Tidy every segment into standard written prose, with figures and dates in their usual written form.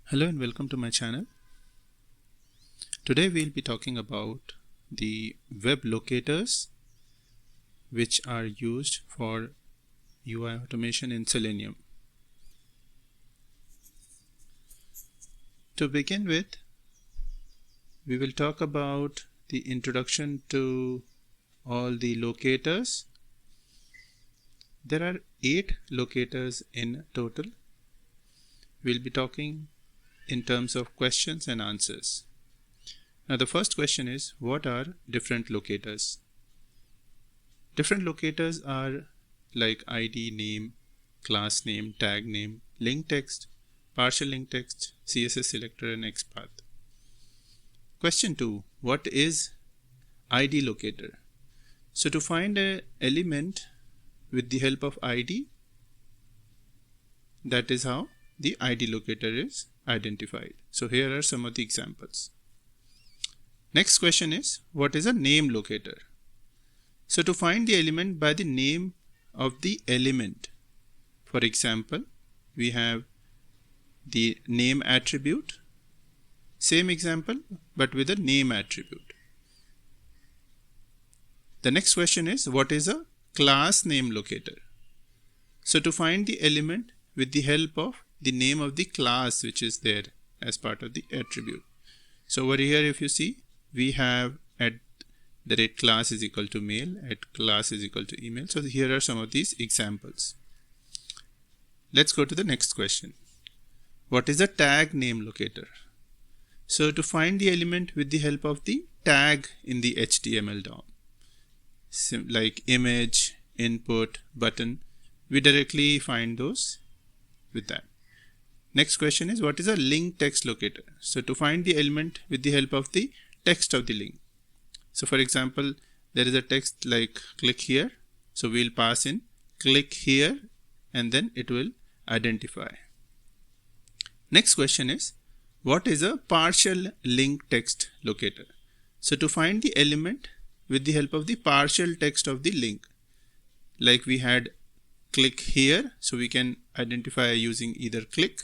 Hello and welcome to my channel. Today we'll be talking about the web locators which are used for UI automation in Selenium. To begin with, we will talk about the introduction to all the locators. There are 8 locators in total. We'll be talking in terms of questions and answers. Now the first question is, what are different locators? Different locators are like ID, name, class name, tag name, link text, partial link text, CSS selector and XPath. Question 2. What is ID locator? So to find an element with the help of ID, that is how the ID locator is identified. So here are some of the examples. Next question is, what is a name locator? So to find the element by the name of the element, for example, we have the name attribute, same example but with a name attribute. The next question is, what is a class name locator? So to find the element with the help of the name of the class which is there as part of the attribute. So over here, if you see, we have @class is equal to mail, @class is equal to email. So here are some of these examples. Let's go to the next question. What is a tag name locator? So to find the element with the help of the tag in the HTML DOM, like image, input, button, we directly find those with that. Next question is, what is a link text locator? So to find the element with the help of the text of the link. So for example, there is a text like click here. So we'll pass in click here and then it will identify. Next question is, what is a partial link text locator? So to find the element with the help of the partial text of the link, like we had click here, so we can identify using either click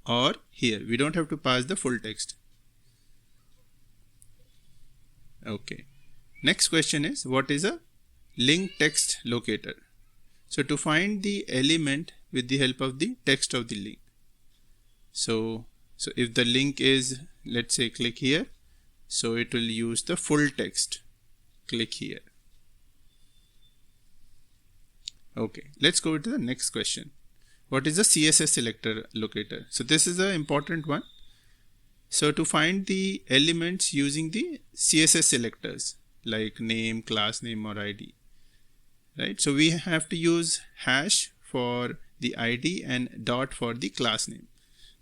or here. We don't have to pass the full text. Okay. Next question is, what is a link text locator? So to find the element with the help of the text of the link. So if the link is, let's say, click here, so it will use the full text, click here. Okay, let's go to the next question. What is the CSS selector locator? So this is an important one. So to find the elements using the CSS selectors like name, class name or ID, right? So we have to use hash for the ID and dot for the class name.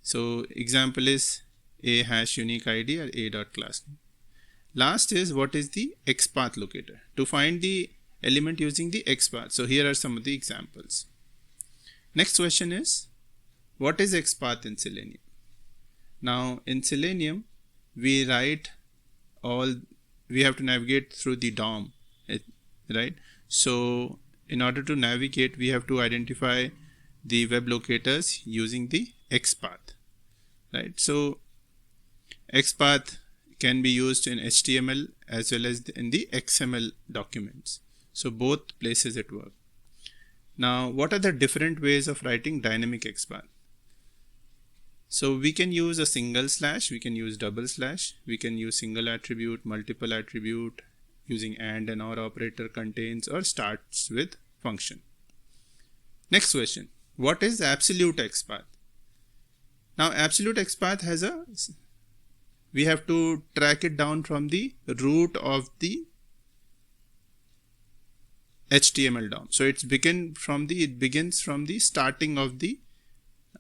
So example is a hash unique ID or a dot class name. Last is, what is the XPath locator? To find the element using the XPath. So here are some of the examples. Next question is, what is XPath in Selenium? Now in Selenium, we have to navigate through the DOM, right? So in order to navigate, we have to identify the web locators using the XPath, right? So XPath can be used in HTML as well as in the XML documents. So both places it works. Now, what are the different ways of writing dynamic XPath? So we can use a single slash, we can use double slash, we can use single attribute, multiple attribute, using and or operator, contains or starts with function. Next question, what is absolute XPath? Now absolute XPath has we have to track it down from the root of the HTML DOM. So it begins from the starting of the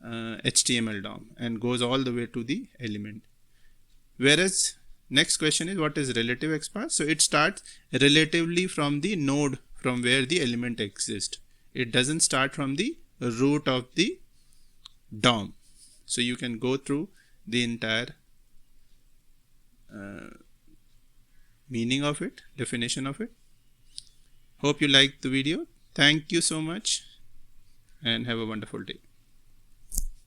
HTML DOM and goes all the way to the element. Whereas next question is, what is relative XPath? So it starts relatively from the node from where the element exists. It doesn't start from the root of the DOM. So you can go through the entire meaning of it, definition of it. Hope you liked the video. Thank you so much and have a wonderful day.